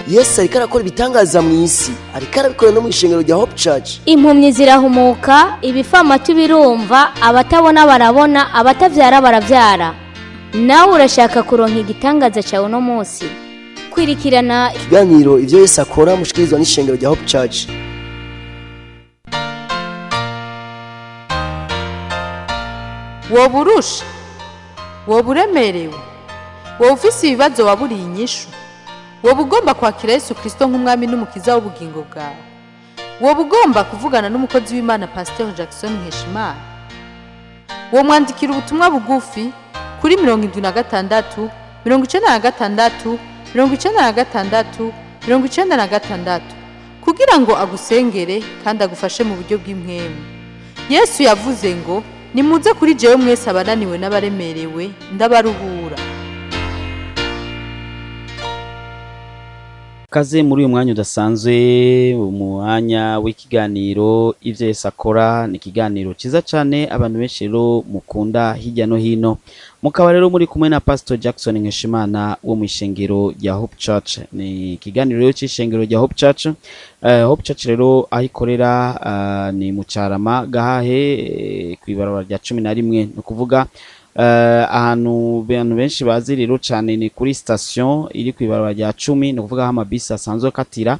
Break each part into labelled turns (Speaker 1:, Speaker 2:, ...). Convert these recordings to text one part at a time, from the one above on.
Speaker 1: Yesu ariko arakora ibitangaza mu isi, ariko arabikora no mu ishengero rya Hope Church.
Speaker 2: Impumyi zirahumuka, ibifamatu birumva, abatabona barabona, abatavyara baravyara. Nawe urashaka kuronka igitangaza cyawe no munsi? Kwirikirana
Speaker 1: ikiganiro ivyo Yesu akora mushikirizwa n'ishengero rya Hope Church.
Speaker 3: Woburusha, woburemerewe, wofisi ibibazo waburiye inyishu, wobugomba kwakira Yesu Kristo nk'umwami n'umukiza w'ubugingo bwawe, wobugomba kuvugana n'umukozi w'Imana Pasteur Nkeshimana, womwandikira ubutumwa bugufi kuri 76 96 96 96 kugira ngo agusengere kandi agufashe mu buryo bw'impwemu. Yesu yavuze ngo nimuze kuri jewe mwese abananiwe n'abaremerewe ndabaruhura.
Speaker 4: Kaze muri uyu mwanya udasanzwe, umwanya w'ikiganiro ivyo Yesu akora. Ni ikiganiro ciza cyane abantu benshi rero mukunda hirya no hino. Mukaba rero muri kumwe na Pastor Nkeshimana wo mu ishengero rya Hope Church. Ni ikiganiro c'ishengero rya Hope Church. Hope Church rero ahikorera ni mu Carama gahahe kwibarabara rya 11, no kuvuga ahantu benshi bazi rero cyane ni kuri station iri kwibarabara rya 10, no kuvuga amabisi asanzwe katira.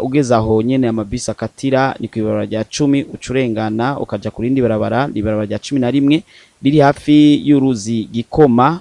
Speaker 4: Ugeze aho nyene amabisi akatira ni kwibarabara rya 10, ucurengana ukaja kuri indi barabara rya 11 riri hafi y'uruzi Gikoma.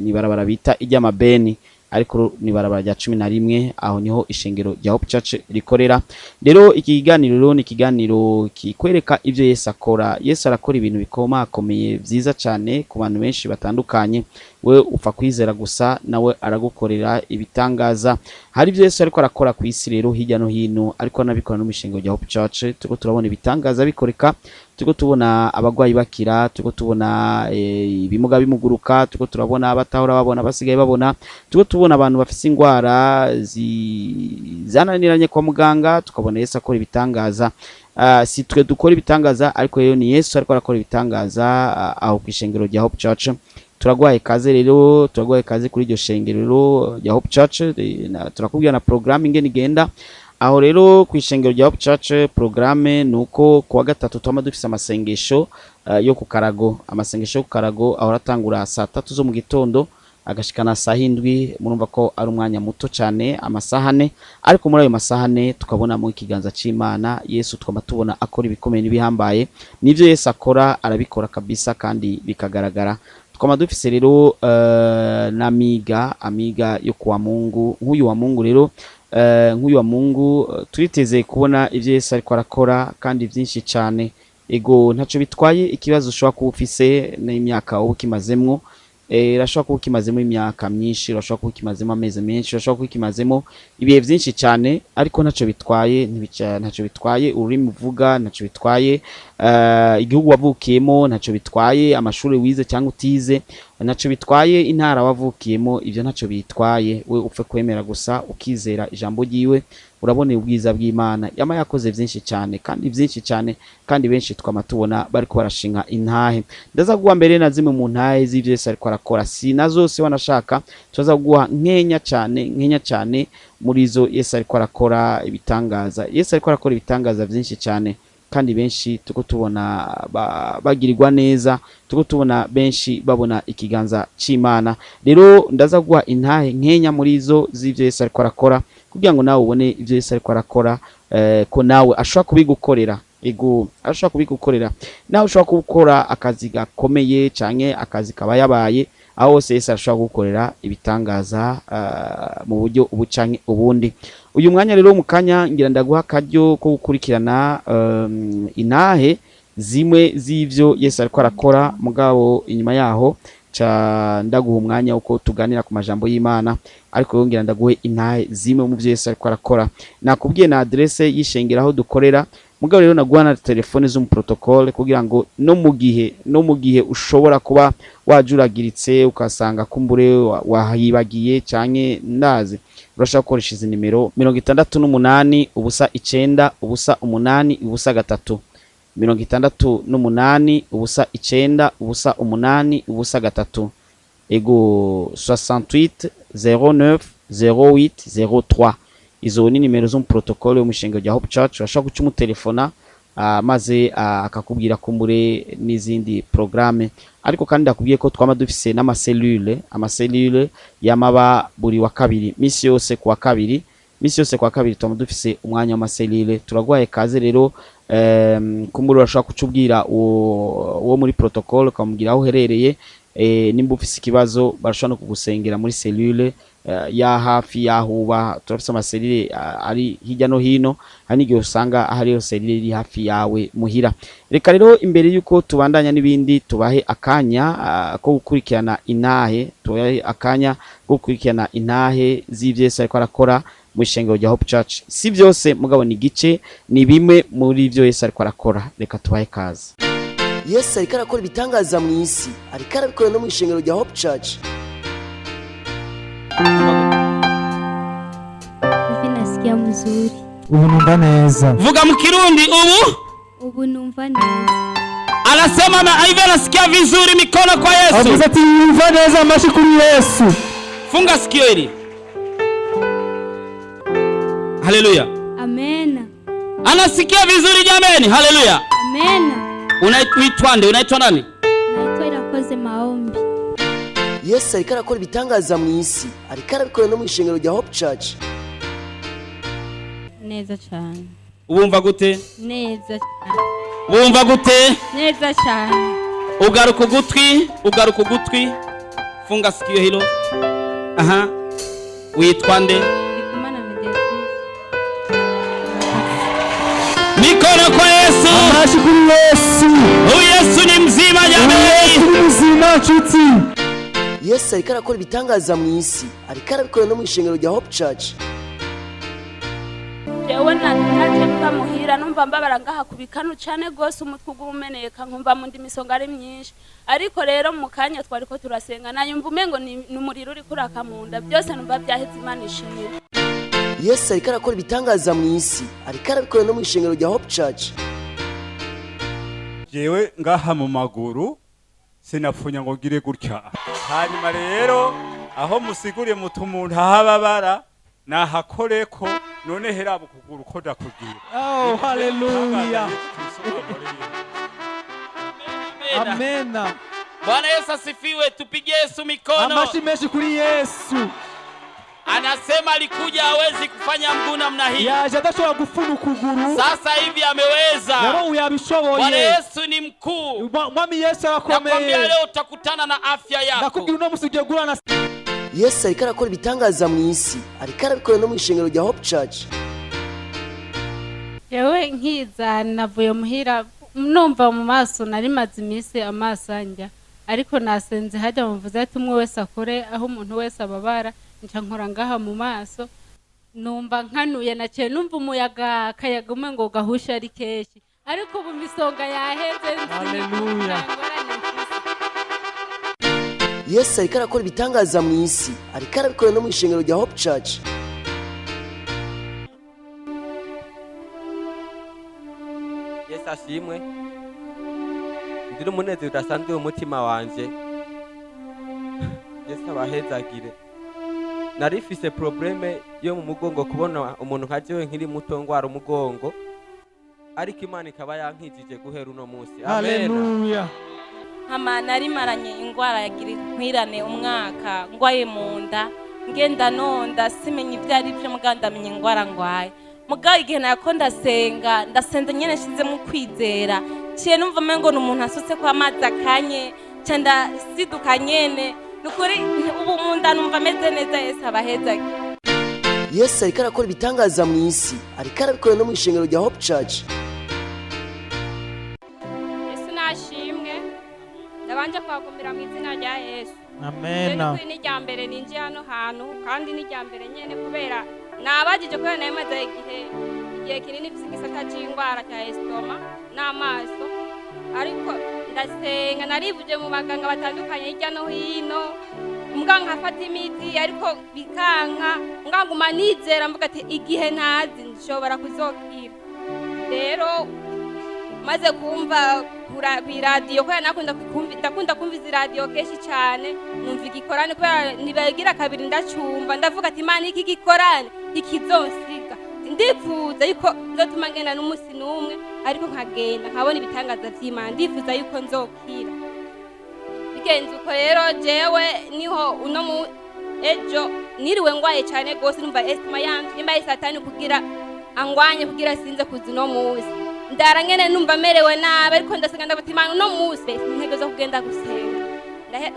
Speaker 4: Ni barabara bita iry'amabeni, ariko ni barabara rya 11, aho niho ishengero rya Hope Church rikorera. Rero iki kiganiro ni ikiganiro kikwereka ivyo Yesu akora. Yesu arakora ibintu bikomakomeye vyiza cyane ku bantu benshi batandukanye. We upfa kwizera gusa, nawe aragukorera ibitangaza. Hari ivyo Yesu ariko arakora ku isi rero hirya no hino, ariko nabikora no mu ishengero rya Hope Church. Tuko turabona ibitangaza bikoreka, tuko tubona abagwayi bakira, tuko tubona ibimuga bimuguruka, tuko turabona abatahora babona, basigaye babona, tuko tubona abantu bafise ingwara zananiranye kwa muganga, tukabona Yesu akora ibitangaza. Si twe dukora ibitangaza, ariko rero ni Yesu ariko arakora ibitangaza aho ku ishengero rya Hope Church. Turagwaye kaze rero, turagwaye kaze kuri iryo shengero rya Hope Church. Turakubwira na programme ingene igenda aho rero ku ishengero rya Hope Church. Programme nuko kuwa gatatu twama dufise amasengesho yo ku Karago. Amasengesho yo ku Karago aho ratangura saa 3 zo mu gitondo agashikana saa 7. Murumva ko ari umwanya muto cyane, amasaha 4, ariko muri ayo masaha 4 tukabona mu ikiganza c'Imana. Yesu twama tubona akora ibikomeye nibihambaye. Nivyo Yesu akora, arabikora kabisa kandi bikagaragara. Tukaba dufise rero na amiga yo kwa Mungu. Nk'uyu wa Mungu rero, nk'uyu wa Mungu turiteze kubona ivyo Yesu ariko arakora kandi byinshi cyane. Ego ntaco bitwaye ikibazo ushobora kuba ufise n'imyaka ukimazemwo. Rashobora kuba ukimazemo imyaka myinshi, rashobora kuba ukimazemo amezi menshi, rashobora kuba ukimazemo ibihe byinshi cyane, ariko ntaco bitwaye. Ntaco bitwaye ururimi uvuga, ntaco bitwaye igihugu wavukiyemo, ntaco bitwaye amashuri wize cyangwa utize, ntaco bitwaye intara wavukiyemo. Ivyo ntaco bitwaye. We upfe kwemera gusa ukizera ijambo ryiwe, urabone ubwiza bw'Imana. Yama yakoze byinshi cyane kandi byinshi cyane, kandi benshi twama tubona bariko barashinga intahe. Ndaza guha mbere na zimwe mu ntahe z'ivyo Yesu ariko arakora. Si nazose wanashaka, tuza guha nkenya cyane muri zo Yesu ariko arakora ibitangaza. Yesu ariko arakora ibitangaza byinshi cyane, kandi benshi tuko tubona bagirirwa neza, tuko tubona benshi babona ikiganza c'Imana. Rero ndaza guha intahe nkenya muri zo z'ivyo Yesu ariko arakora, kugira ngo nawe ubone ivyo Yesu ariko arakora, ko nawe ashobora kubigukorera. Ego ashobora kubigukorera. Nawe ushobora gukora akazi gakomeye canke akazi kaba yabaye, aho hose Yesu ashobora gukorera ibitangaza mu buryo ubu canke ubundi. Uyu mwanya rero mu kanya ngira ndaguha akaryo ko gukurikirana intahe zimwe z'ivyo Yesu ariko arakora. Mugabo inyuma yaho ndaguha umwanya uko tuganira ku majambo y'Imana, ariko yongera ndaguhe intahe zimwe mu byo Yesu ariko arakora. Nakubwiye na adresse y'ishengero aho dukorera. Mugabo rero naguha na telefone zo mu protocole, kugira ngo no mu gihe ushobora kuba wajuragiritse ukasanga kumbure wahibagiye canke ndazi, urashaka gukoresha izi nimero 68 ubusa 9 ubusa 8 ubusa 3. 68 ubusa 9 ubusa 8 ubusa 3. ego 68 09 08 03. Izo ni nimero zo mu protocole y'umushinga rya Hope Church. Urashaka guca umutelefona maze akakubwira kumbure n'izindi programme, ariko kandi akubwiye ko twama dufise n'amaselule yamaba buri wa kabiri, misi yose kwa kabiri twama dufise umwanya w'amaselule. Turagwaye kaze rero kumbure urashaka kucubwira uwo muri protocole ukamubwira aho uherereye, nimba ufise ikibazo barashobora no kugusengera muri selule ya hafi yahuba. Turafise amaselile ari hirya no hino, hari n'igihe usanga hariyo selile iri hafi yawe muhira. Reka rero imbere yuko tubandanya n'ibindi tubahe akanya ko gukurikirana intahe z'ivyo Yesu ariko arakora mu ishengero rya Hope Church. Si byose mugabo ni gice, ni bimwe muri ivyo Yesu ariko arakora. Reka tubahe kaze.
Speaker 1: Yesu ariko arakora ibitangaza mu isi, ariko arabikora no mu ishengero rya Hope Church.
Speaker 5: Hivi nasikia mzuri.
Speaker 6: Ubu numva neza.
Speaker 7: Vuga mu Kirundi
Speaker 5: Ubu numva neza.
Speaker 7: Anasema na Ivyo nasikia vizuri, mikono kwa Yesu.
Speaker 6: Avuze ati numva neza, amashi kuri Yesu.
Speaker 7: Funga sikio hili. Haleluya.
Speaker 5: Amena.
Speaker 7: Anasikia vizuri jameni. Haleluya.
Speaker 5: Amena.
Speaker 7: Unaitwa nani?
Speaker 5: Naitwa Irakoze Maombi.
Speaker 1: Yesu ariko arakora ibitangaza mu isi, ariko arabikora no mu ishengero rya Hope Church.
Speaker 5: Neza cyane.
Speaker 7: Ubumva gute?
Speaker 5: Neza cyane.
Speaker 7: Ubumva gute?
Speaker 5: Neza cyane.
Speaker 7: Ugaruka ugutwi. Funga sikio hilo. Aha. Uitwa nde?
Speaker 5: Ndikumana Medecins.
Speaker 7: Mikono kwa Yesu.
Speaker 6: Amashi kuri Yesu.
Speaker 7: Yesu ni mzima jameni.
Speaker 6: Yesu ni mzima nshuti.
Speaker 1: Yesu ariko arakora ibitangaza mu isi, ariko arabikora no mu ishengero rya Hope Church.
Speaker 8: Jewe naje mba muhira numva mbabara ngaha kubikanu cyane gose, umutwe ugumeneka nkumva mu ndi misonga ari myinshi, ariko rero mu kanya twariko turasenga nayumva umengo ni umuriro uri kuraka munda, byose numva byaheze Imana ishimira.
Speaker 1: Yesu ariko arakora ibitangaza mu isi, ariko arabikora no mu ishengero rya Hope Church.
Speaker 9: Jewe ngaha mu maguru sinapfunya ngo gire gutya. Hanyuma rero aho musiguriye mutu umuntu ahababara nahakoreko, none herabo kuguru ko dakugira.
Speaker 6: Oh, haleluya. Amena.
Speaker 7: Bwana Yesu asifiwe, tupigie Yesu mikono.
Speaker 6: Amashi menshi kuri Yesu.
Speaker 7: Anasema alikuja hawezi kufanya mguu namna hii.
Speaker 6: Yaje adashobora gufuna ukuguru.
Speaker 7: Sasa hivi ameweza.
Speaker 6: Rero uyabishoboye.
Speaker 7: Bwana Yesu ni mkuu.
Speaker 6: Mwami Yesu arakomeye.
Speaker 7: Nakwambia leo utakutana na afya yako.
Speaker 6: Nakubwira uno musi ugiye gurana.
Speaker 1: Yesu ariko arakora ibitangaza mu isi, ariko arabikora no mu ishengero rya Hope Church.
Speaker 10: Yewe nkiza navuye muhira numva mu maso nari maze iminsi amaso anja, ariko nasenze hajya muvuze ati umwe wese akore aho umuntu wese ababara, nca nkora ngaha mu maso numva nkanuye naciye numva umuyaga kayagume ngo gahusha ari keshi, ariko ubu misonga yaheze.
Speaker 6: Haleluya.
Speaker 1: Yesu ariko arakora ibitangaza mu isi, ariko arabikora no mu ishengero rya Hope Church.
Speaker 11: Yesu ashimwe. Ndiri umunezero udasanzwe mu mutima wanje. Yesu abahezagire. Narifise probleme yo mu mugongo, kubona umuntu nka jewe nkiri muto ngwara umugongo, ariko Imana ikaba yankijije guhera uno munsi.
Speaker 6: Haleluya.
Speaker 8: Hama nari maranye ingwara yagira nkwirane umwaka, ngwaye mu nda, ngenda nonda simenye ivyari byo mugandamenye ingwara ngwaye. Mugaye igihe nako ndasenze nyene shize mu kwizera, ciye numva mengo n'umuntu asutse kwa amazi akanye, cyanda siduka nyene nukuri ubu mu nda numva meze neza. Yesu abahezage.
Speaker 1: Yesu ariko arakora ibitangaza mu isi, ariko arabikora no mu ishengero rya Hope Church.
Speaker 8: Yesu nashimwe. Ndabanje kwagumira mu izina rya Yesu.
Speaker 6: Amena.
Speaker 8: Ni rya mbere ninjiye hano hantu, kandi ni rya mbere nyene kubera nabajije ko nemaze igihe kinini bisigisa cy'ingwara cya estoma n'amaso, ariko ndasenga narivuje mu baganga batandukanye hirya no hino, muganga afata imiti ariko bikanka, ngaguma nizera mvuga ati igihe ntazi nshobora kuzokira. Rero maze kumva
Speaker 12: kw'iradiyo kubera ndakunda kumva izi radiyo kenshi cyane numva igikorane kubera nibagira kabiri ndacumva ndavuga ati Imana iki gikorane ikizonsiga ndifuza yuko nzotuma ngenda n'umunsi n'umwe ariko nkagenda nkabona ibitangaza vy'Imana ndifuza yuko nzokira bigenze uko rero jewe niho uno ejo niriwe ngwaye cyane gose numva estima yanje imbaye satani kugira angwanye kugira sinze kuzi no musi ndara ngene numva merewe nabe ariko ndasenga ndavuga Imana no musi intego zo kugenda gusenga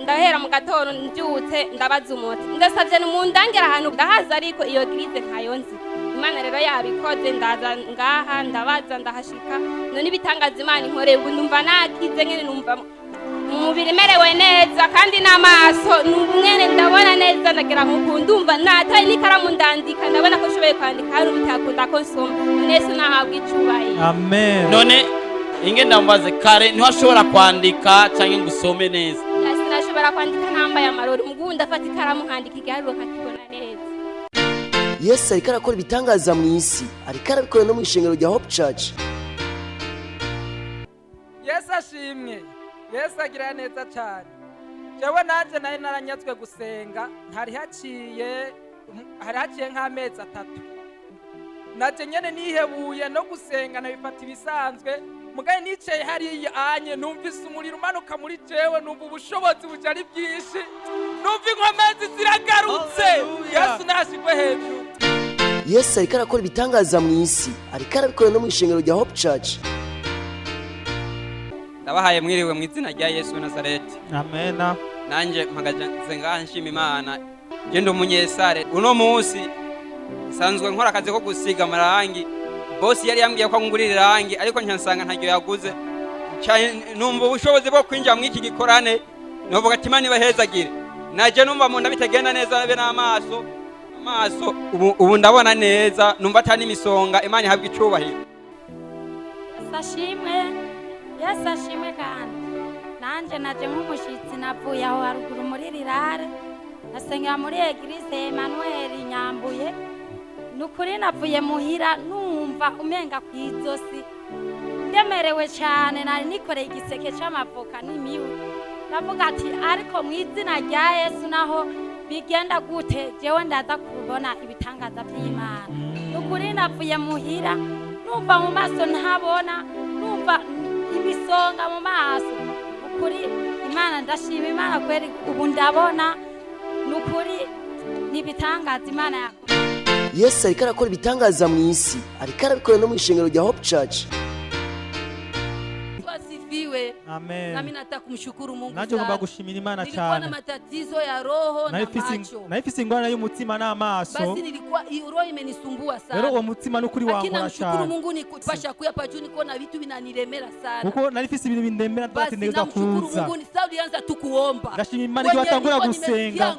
Speaker 12: ndahera mu gatondo ndyutse ndabaza umuti ndasavye n'umundangera ahantu ndahaza ariko iyo grize ntayonzi Imana rero yabikoze ndaza ngaha ndabaza ndahashika none ibitangaza Imana inkoreye ubu numva nakize ngene numva umubiri merewe neza kandi n'amaso n'umwene ndabona neza ndagira nkuko ndumva nataye n'ikaramu ndandika ndabona ko nshoboye kwandika hari ubitakunda ko nsoma Yesu nahabwa icubahiro
Speaker 6: amen.
Speaker 7: none inge ndambaze kare ntiwashobora kwandika canke ngo usome neza?
Speaker 12: sinashobora kwandika nambaye amarori mugubu ndafata ikaramu nkandika igiharuro nkakibona neza.
Speaker 1: Yesu ariko arakora ibitangaza mu isi, ariko arabikora no mu ishengero rya Hope Church.
Speaker 13: Yesu ashimwe. Yesu agira neza cyane. Jewe nanje nari naranyazwe gusenga, hari haciye nk'amezi 3. Naje nyene nihebuye no gusenga nabifata ibisanzwe, mugaye nicaye hariya anye numvise umuriro umanuka muri jewe, numva ubushobozi bujari bwinshi, numva inkomezi ziragarutse. Yesu nashigwe hejuru.
Speaker 1: Yesu ariko arakora ibitangaza mu isi, ariko arabikora no mu ishengero rya Hope Church.
Speaker 14: Ndabahaye mwiriwe mu izina rya Yesu Nazareti.
Speaker 6: Amena.
Speaker 14: Nanje mpagaze ngaha nshima Imana. Gendo umunyesare uno munsi sanzwe nkora akazi ko gusiga amarangi. Boss yari yambwiye ko ngurira irangi ariko nyansanga ntaryo yaguze. Numva ubushobozi bwo kwinjira mu iki gikorane. Novuga ati Imana ibahezagire. Naje numva mu ndabitagenda neza be n'amaso. Ubu ndabona neza, numva atani imisonga. Imana ihabwa icubahiro.
Speaker 15: Yesu ashimwe kandi nanje naje nk'umushitsi navuye aho haruguru muri rirare nasengera muri Eglise Emmanuel Nyambuye. Nukuri navuye muhira numva umenga kwizosi ndemerewe cyane, nari nikoreye igiseke c'amavoka n'imiwe. Navuga ati ariko mu izina rya Yesu naho bigenda gute jewe ndaza kubona ibitangaza by'Imana. Nukuri navuye muhira numva mu maso ntabona, numva ibisonga mu maso. Ukuri Imana ndashima Imana kweri ubu ndabona nukuri nibitangaza Imana yakora.
Speaker 1: Yesu ariko arakora ibitangaza mu isi, ariko arabikora no mu ishengero rya Hope Church.
Speaker 16: Wasifiwe.
Speaker 6: Amen.
Speaker 16: Nami nataka kumshukuru Mungu.
Speaker 6: Naje ngomba gushimira Imana cyane.
Speaker 16: Nilikuwa na matatizo ya roho na macho.
Speaker 6: Naifisi ingorane y'umutima n'amaso.
Speaker 16: Basi nilikuwa roho imenisumbua sana.
Speaker 6: Rero uwo mutima n'ukuri wangora cyane.
Speaker 16: Lakini namshukuru Mungu nikupasha kuyapa juu niko na vitu vinanilemera sana.
Speaker 6: Kuko narifisi ibintu bindemera ndatineza kuza.
Speaker 16: Namshukuru Mungu ni saudi anza tukuomba.
Speaker 6: Ndashima Imana igihe watangura gusenga.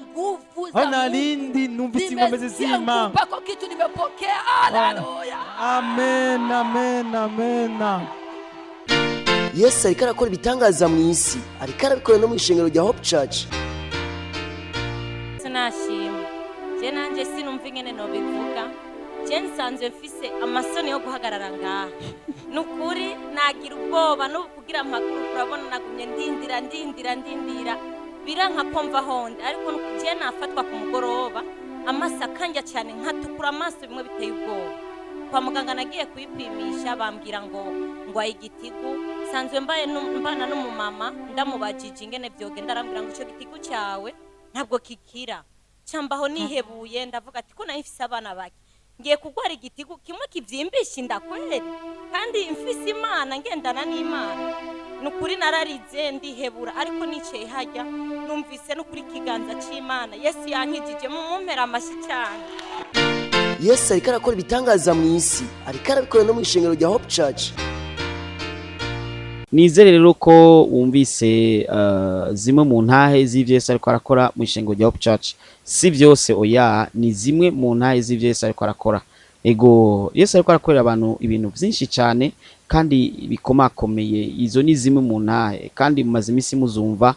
Speaker 6: Aho narindi numvise ingomezi z'Imana.
Speaker 16: Mpaka kitu nimepokea. Haleluya.
Speaker 6: Amen, amen, amen.
Speaker 1: Yesu ariko arakora ibitangaza mu isi, ariko arabikora no mu ishengero rya Hope Church.
Speaker 8: Tunashima. Je nanje sinumva ingene no bivuga. Je nsanzwe mfise amasoni yo guhagarara ngaha. Nukuri nagira ubwoba no kugira amakuru kurabona nagumye ndindira. Biranka pomva honde ariko je nafatwa ku mugoroba amasakanja cyane nkatukura amaso bimwe biteye ubwoba. Kwa muganga nagiye kuyipimisha bambwira ngo igitigu sanzwe mbana n'umumama ndamubajije ingene vyogenda arambwira ngo ico gitigu cyawe ntabwo kikira cyambaho nihebuye ndavuga ati ko nahifise abana bake ngiye kugwara igitigu kimwe kivyimbisha indakwere kandi mfise Imana ngendana n'Imana. Nukuri nararize ndihebura ariko nicaye hajya numvise nukuri kiganza c'Imana. Yesu yankijije mu mumpera amashi cyane.
Speaker 1: Yesu ariko arakora ibitangaza mu isi, ariko arabikora no mu ishengero rya Hope Church.
Speaker 4: Nizere rero ko wumvise zimwe mu ntahe z'ivyo Yesu ariko arakora mu ishengero rya Hope Church. Si byose oya, ni zimwe mu ntahe z'ivyo Yesu ariko arakora. Ego Yesu ariko arakorera abantu ibintu byinshi cyane kandi bikomakomeye. Izo ni zimwe mu ntahe kandi mumaze imisi muzumva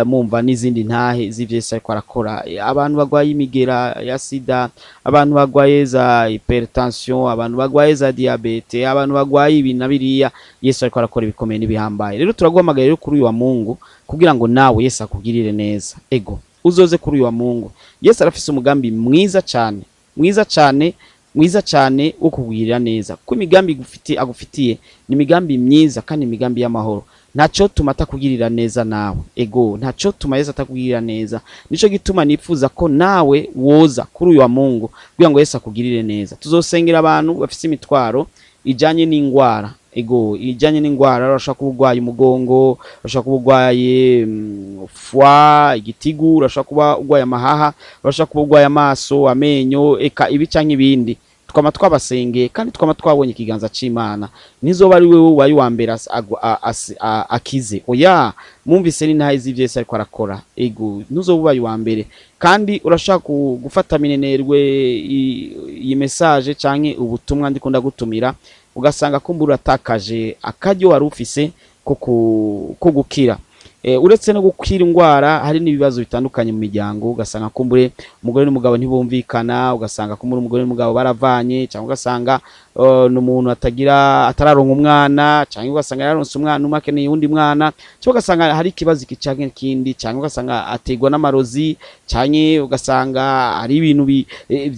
Speaker 4: mumva n'izindi ntahe z'ivyo Yesu ariko arakora. Abantu bagwaye imigera ya sida, abantu bagwaye za hypertension, abantu bagwaye za diabete, abantu bagwaye ibi na biriya, Yesu ariko arakora ibikomeye n'ibihambaye. Rero turaguhamagaye rero kuri uyu wa Mungu kugira ngo nawe Yesu akugirire neza. Ego uzoze kuri uyu wa Mungu. Yesu arafise umugambi mwiza cyane wo kugirira neza. Ko imigambi agufitiye ni imigambi myiza kandi imigambi y'amahoro. Ntaco tuma atakugirira neza nawe. Ego ntaco tuma Yesu atakugirira neza. Nico gituma nifuza ko nawe woza kuri uyu wa Mungu kugira ngo Yesu akugirire neza. Tuzosengera abantu bafise imitwaro ijanye n'ingwara. Ego ijanye n'ingwara, urashaka kubugwaye umugongo, urashaka kubugwaye foie, igitigu, urashaka kuba ugwaye amahaha, urashaka kubugwaye amaso, amenyo, eka ibi canke ibindi. Twama twabasengeye kandi twama twabonye ikiganza c'Imana. Nizoba ari wewe wayi wa mbere akize. Oya, mumvise ni ntahe z'ivyo Yesu ariko arakora. Ego nuzoba wayi wa mbere. Kandi urashaka gufata minenerwe iyi message canke ubutumwa ndiko ndagutumira, ugasanga kumbura atakaje akaryo wari ufise ko gukira. Uretse no gukira ingwara, hari n'ibibazo bitandukanye mu miryango. Ugasanga kumbure umugore n'umugabo ntibumvikana, ugasanga kumbure umugore n'umugabo baravanye, cyangwa ugasanga n'umuntu atararonka umwana, cyangwa ugasanga yaronse umwana umwe akeneye undi mwana, cyangwa ugasanga hari ikibazo kicanke kindi, cyangwa ugasanga ategwa n'amarozi, cyangwa ugasanga hari ibintu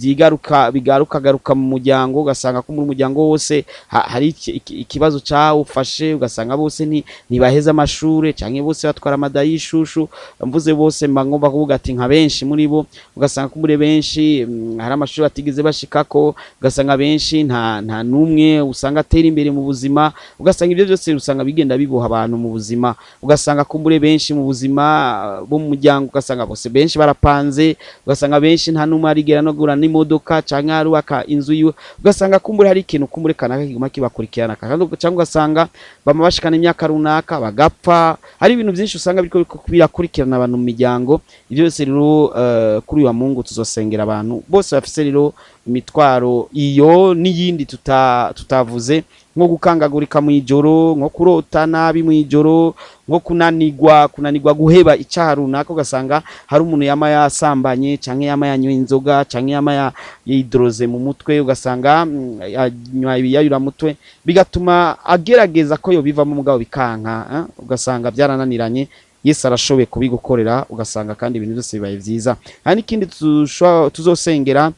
Speaker 4: bigaruka mu muryango. Ugasanga kumbure umuryango wose hari ikibazo cyawufashe, ugasanga bose ntibaheza amashure, cyangwa bose batwara amadayi y'ishushu. Mvuze bose mba ngomba kuvuga ati nka benshi muri bo. Ugasanga kumbure benshi hari amashuri batigeze bashikako, ugasanga benshi nta numwe usanga atera imbere mu buzima. Ugasanga ibyo byose usanga bigenda biboha abantu mu buzima. Ugasanga kumbure benshi mu buzima bo mu muryango, ugasanga bose benshi barapanze, ugasanga benshi nta numwe arigera no gura n'imodoka canke arubaka inzu yiwe. Ugasanga kumbure hari ikintu kumbure kanaka kiguma kibakurikirana, cyangwa ugasanga bama bashikana imyaka runaka bagapfa. Hari ibintu byinshi usanga biriko birakurikirana abantu mu miryango. Ibyo byose rero kuri uyu wa Mungu tuzosengera abantu bose bafise rero imitwaro iyo n'iyindi tutavuze, nko gukangagurika mu ijoro, nko kurota nabi mu ijoro, nko kunanigwa guheba icyaha runaka. Ugasanga hari umuntu yama yasambanye, canke yama yanyoye inzoga, canke yama yidroze mu mutwe, ugasanga yanywa ibiyayura mutwe, bigatuma agerageza ko yo bivamo mugabo bikanka. Ugasanga byarananiranye. Yesu arashoboye kubigukorera, ugasanga kandi ibintu byose bibaye vyiza. Hari ikindi tuzosengera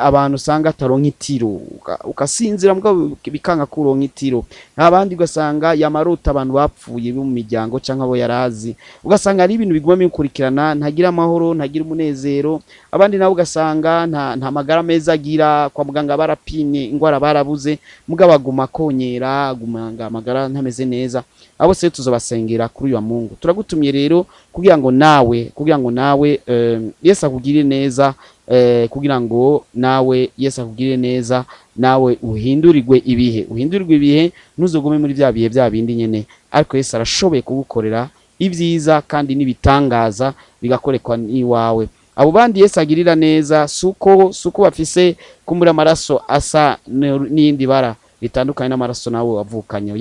Speaker 4: abantu usanga taronka itiro, ukasinzira mugabo bikanka kuronka itiro. Abandi ugasanga yamarota abantu bapfuye mu miryango canke abo yarazi, ugasanga ari ibintu biguma bikurikirana, ntagira amahoro, ntagira umunezero. Abandi nabo ugasanga nta magara meza agira, kwa muganga barapimye ingwara barabuze, mugabo aguma konyera, agumanga amagara ntameze neza. Abo se tuzobasengera kuri uyu wa Mungu. Turagutumye rero kugira ngo nawe Yesu akugirire neza, kugira ngo nawe Yesu akugirire neza, nawe uhindurirwe ibihe, ntuzogume muri bya bihe bya bindi nyene. Ariko Yesu arashoboye kugukorera ibyiza kandi n'ibitangaza bigakorekwa n'iwawe. Abo bandi Yesu agirira neza suko bafise kumbura amaraso asa n'indi bara bitandukanye n'amaraso nawe wavukanye.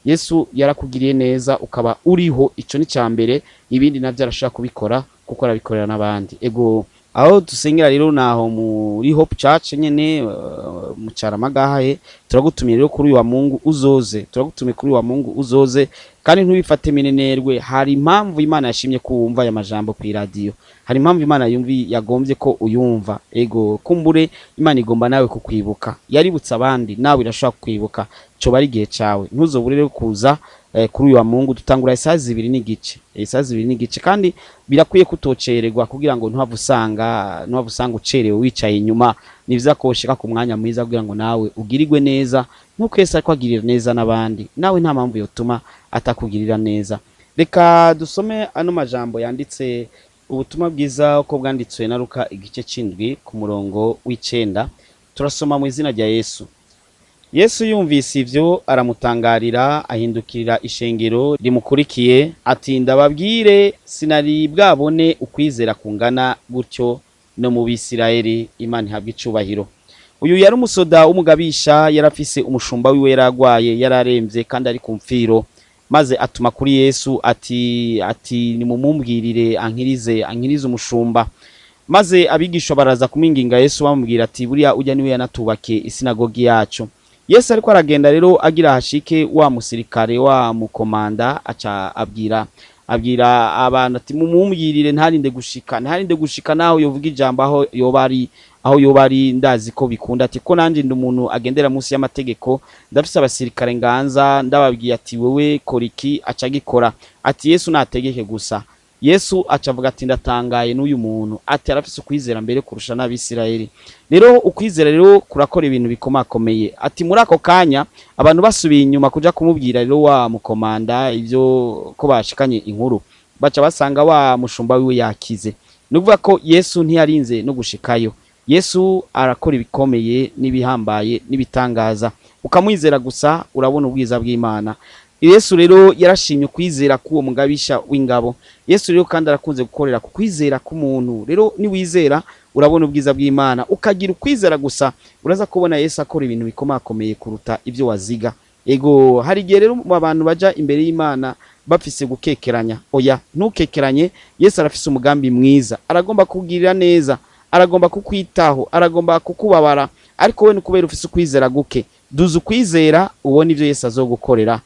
Speaker 4: Yesu yarakugiriye neza ukaba uriho, ico ni cyambere. Ibindi navyo arashaka kubikora kuko arabikorera n'abandi. Ego aho dusengera rero naho muri Hope Church nyene mu Caramagahaye. Turagutumye rero kuri uyu wa Mungu uzoze, kandi ntubifate minenerwe. Hari impamvu Imana yashimye ko wumva aya majambo ku radio, hari impamvu Imana yagombye ko uyumva. Ego kumbure Imana igomba nawe kukwibuka, yaributsa abandi nawe irashaka kukwibuka. Cyo bari gihe cawe, ntuzobure rero kuza kuri uyu wa Mungu. Dutangura isaha 2:30, kandi birakwiye kutocererwa kugira ngo ntuhavusanga ucerewe wicaye inyuma. Nivya koshika ku mwanya mwiza kugira ngo nawe ugirirwe neza, nkuko Yesu akwagirira neza n'abandi, nawe nta mpamvu yotuma atakugirira neza. Reka dusome ano majambo yanditse ubutumwa bwiza uko bwanditswe na Luka igice c'indwi ku murongo w'9. Turasoma mu izina rya Yesu. Yesu yumvise ivyo aramutangarira, ahindukirira ishengero rimukurikiye ati, ndababwire sinari bwabone ukwizera kungana gutyo no mu Bisirayeli. Imana ihabwe icubahiro. uyu yari umusoda w'umugabisha, yarafise umushumba wiwe yaragwaye, yararemvye kandi ari ku mfiro, maze atuma kuri Yesu ati nimumumbwirire ankirize umushumba. Maze abigisha baraza kumwinginga Yesu bamubwira ati buriya ujya niwe yanatubake isinagogi yacu. Yesu ariko aragenda rero agira hashike wa musirikare wa mukomanda aca abwira abantu ati mumumbwirire ntarinde gushika naho yovuga ijambo aho yobari ndazi ko bikunda ati ko nanje ndi umuntu agendera munsi y'amategeko, ndafise abasirikare nganza, ndababwiye ati wewe koriki aca gikora. Ati Yesu nategeke gusa. Yesu acavuga ati ndatangaye n'uyu muntu, ati arafise ukwizera mbere kurusha n'Abisirayeli. Rero ukwizera rero kurakora ibintu bikomakomeye. Ati muri ako kanya abantu basubiye inyuma kuja kumubwira rero wa mukomanda ivyo ko bashikanye inkuru, baca basanga wa mushumba wiwe yakize. Nuvuga ko Yesu ntiyarinze no gushikayo. Yesu arakora ibikomeye n'ibihambaye n'ibitangaza, ukamwizera gusa urabona ubwiza bw'Imana. Yesu rero yarashimye kwizera k'uwo mugabisha w'ingabo. Yesu rero kandi arakunze gukorera ku kwizera k'umuntu. Rero ni wizera urabona ubwiza bw'Imana, ukagira ukwizera gusa uraza kubona Yesu akora ibintu bikomakomeye kuruta ivyo waziga. Ego hari gihe rero abantu baja imbere y'Imana bafise gukekeranya. Oya, ntukekeranye. Yesu arafise umugambi mwiza, aragomba kugirira neza, aragomba kukwitaho, aragomba kukubabara, ariko we nukubera ufise ukwizera guke. Duza ukwizera ubona ivyo Yesu azogukorera.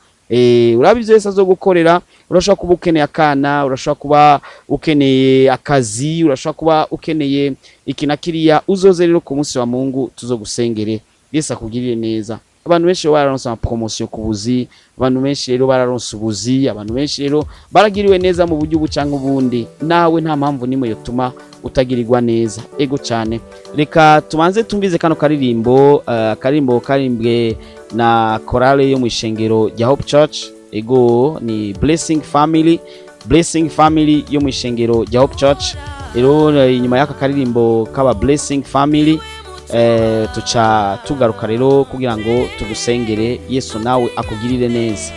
Speaker 4: Urabi ivyo Yesu azogukorera. Urashobora kuba ukeneye akana, urashobora kuba ukeneye akazi, urashobora kuba ukeneye iki na kiriya. Uzoze rero ku munsi wa Mungu tuzogusengere, Yesu akugirire neza. Abantu benshi bararonse ama promotion ku buzi, abantu benshi rero bararonse ubuzi, abantu benshi rero baragiriwe neza mu buryo bucanka ubundi. Nawe nta mpamvu nimwe yotuma utagirirwa neza. Ego cyane. Reka tubanze tumvize kano karirimbo, karimbwe na korale yo mu ishengero rya Hope Church. Ego ni Blessing Family yo mu ishengero rya Hope Church. Rero inyuma y'aka karirimbo kaba Blessing Family tuca tugaruka rero kugira ngo tugusengere. Yesu nawe akugirire neza.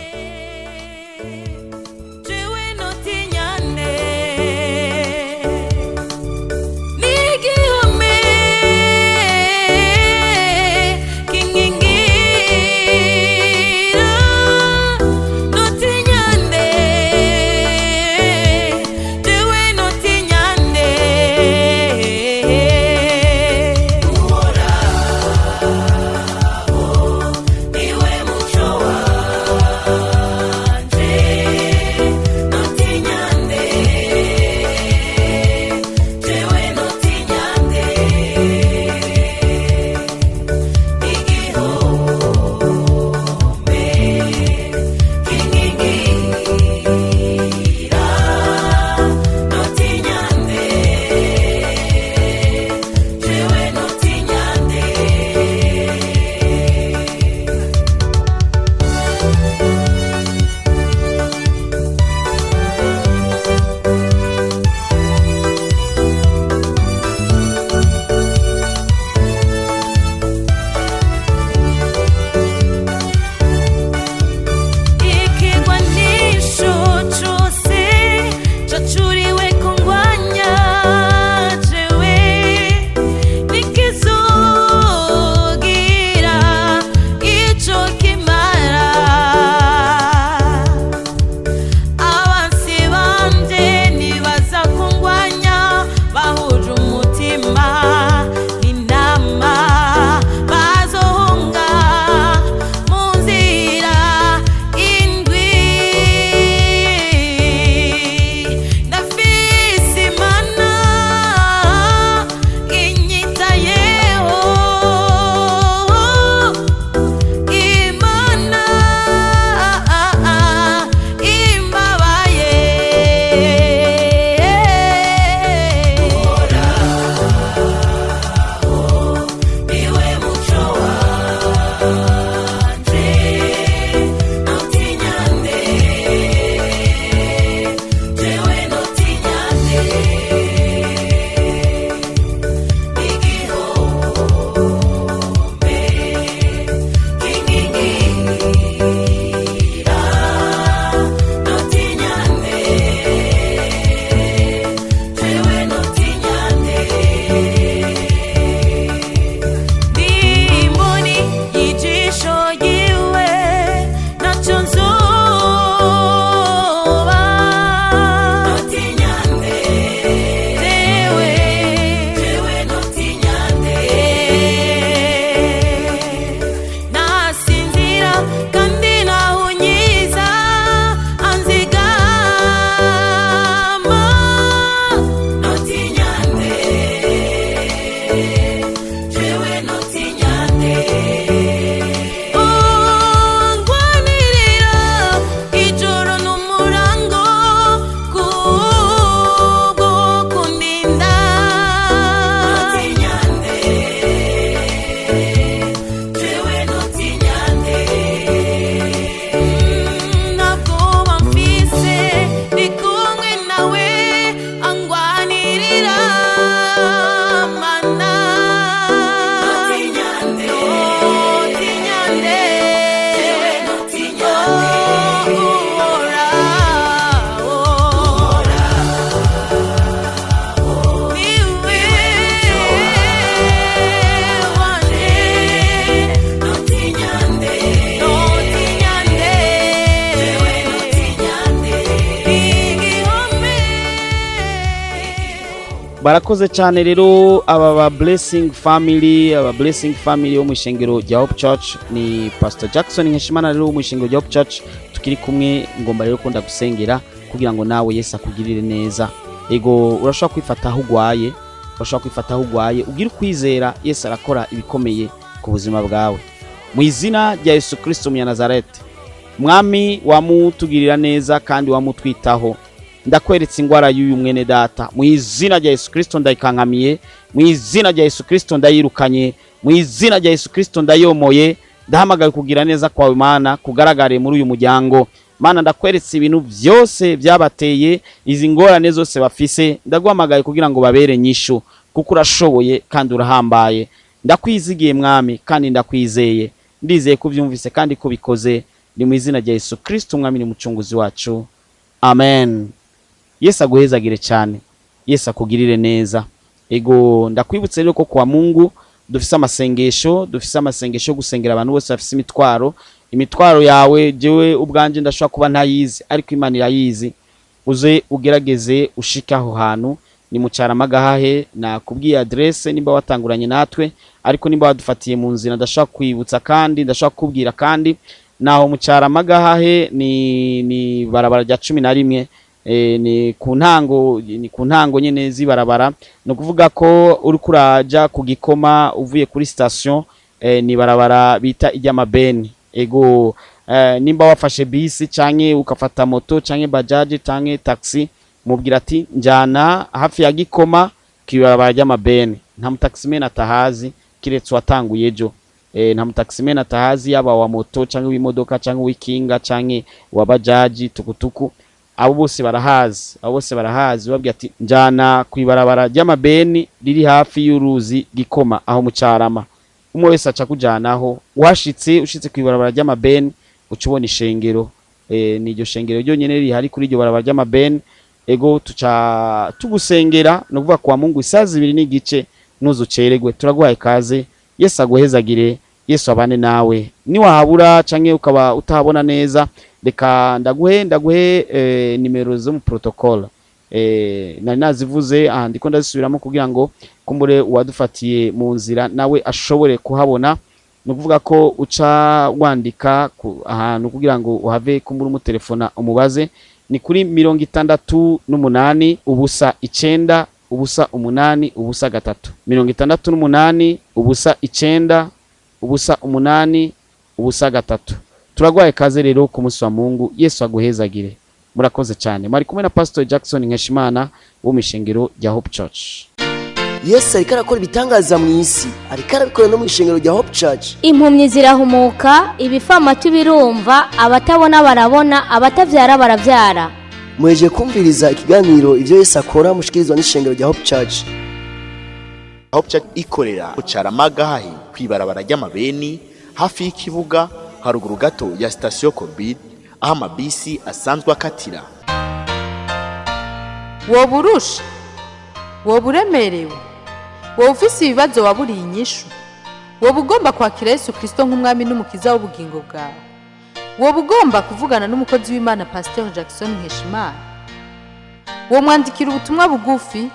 Speaker 17: Niwe mucho wa
Speaker 4: barakoze cyane rero aba blessing family yo mu ishengero rya Hope Church. Ni Pastor Jackson Nkeshimana rero mu ishengero rya Hope Church tukiri kumwe. Ngomba rero kunda gusengera kugira ngo nawe Yesu akugirire neza. Ego urashobora kwifata aho ugwaye ugira kwizera Yesu arakora ibikomeye ku buzima bwawe mu izina rya Yesu Kristo mu Nazareth. Mwami wamutugirira neza kandi wamutwitaho. Ndakweretse ingwara y'uyu mwene data mu izina rya Yesu Kristo ndayikankamiye, mu izina rya Yesu Kristo ndayirukanye, mu izina rya Yesu Kristo ndayomoye. Ndahamagaye kugira neza kwawe Mana kugaragare muri uyu muryango. Mana ndakweretse ibintu byose byabateye izi ngorane zose bafise. Ndaguhamagaye kugira ngo babere nyishu kuko urashoboye kandi urahambaye. Ndakwizigiye Mwami kandi ndakwizeye. Ndizeye kuvyumvise kandi ko bikoze. Ni mu izina rya Yesu Kristo Mwami ni mucunguzi wacu. Amen. Yesu aguhezagire cyane. Yesu akugirire neza. Ego ndakwibutse rero ko kwa Mungu dufise amasengesho gusengera abantu bose bafise imitwaro yawe. Jewe ubwanje ndashobora kuba ntayizi ariko Imana irayizi. Uze ugerageze ushika aho hantu. Ni mu Cyaramagahahe nakubwiye adresse nimba watanguranye natwe, ariko nimba wadufatiye mu nzira ndashaka kwibutsa kandi ndashaka kubwira kandi naho mu Cyaramagahahe ni barabara rya 11. Ni ku ntango nyene zibarabara. No kuvuga ko uri kuraja ku Gikoma uvuye kuri station ni barabara bita iry'amabeni. Ego nimba wafashe bisi canke ukafata moto canke bajaje canke taxi, mubwira ati njana hafi ya Gikoma kibarabara ry'amabeni. Nta mutaximene atahazi kiretse watanguye ejo. Nta mutaximene atahazi yaba wa moto canke w'imodoka canke w'ikinga canke wa bajaji tukutuku. Abo bose barahazi babwira ati njana kwibarabara ry'amabeni riri hafi y'uruzi Gikoma aho mu Cyarama. Umwe wese aca kujanaho. Ushitse kwibarabara ry'amabeni ucubona ishengero. Ni iryo shengero ryo nyene riri hari kuri iryo barabara ry'amabeni. Ego tuca tugusengera no kuvuga kwa Mungu isazi 2 n'igice nuzuceregwe. Turaguhaye kaze. Yesu aguhezagire. Yesu abane nawe. Ni wahabura canke ukaba utahabona neza, reka ndaguhe nimero zo mu protocol. Nari nazivuze ndiko ndazisubiramo kugira ngo kumbure uwadufatiye mu nzira nawe ashobore kuhabona. No kuvuga ko uca wandika ahantu kugira ngo uhave kumbura mu telefona umubaze. Ni kuri 68 ubusa 9 ubusa 8 ubusa 3. 68 ubusa 9 ubusa 8 ubusa 3. Turagwaye kaze rero ku munsi wa Mungu. Yesu aguhezagire. Murakoze cyane. Mari kumwe na Pastor Jackson Nkeshimana wo mishengero rya Hope Church.
Speaker 1: Yesu ariko arakora ibitangaza mu isi, ariko arabikora no mu ishengero rya Hope Church.
Speaker 2: Impumyi zirahumuka, ibifamatu birumva, abatabona barabona, abatavyara baravyara.
Speaker 1: Mweje kumviriza ikiganiro ivyo Yesu akora mushikirizwa n'ishengero rya Hope Church.
Speaker 17: Hope Church ikorera ku Cyaramagahahe kwibarabara ry'amabeni hafi y'ikibuga haruguru gato ya station Covid aho amabisi asanzwe akatira.
Speaker 3: Woburusha, woburemerewe, wofise ibibazo waburiye inyishu, wobugomba kwakira Yesu Kristo nk'umwami n'umukiza w'ubugingo bwawe, wobugomba kuvugana n'umukozi w'Imana Pasteur Jackson Nkeshimana, womwandikira ubutumwa bugufi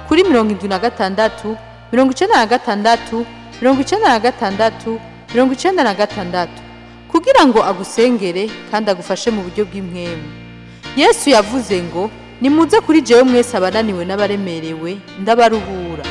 Speaker 3: kuri 76 96 96 96 kugira ngo agusengere kandi agufashe mu buryo bw'impwemu. Yesu yavuze ngo nimuze kuri jewe mwese abananiwe n'abaremerewe ndabaruhura.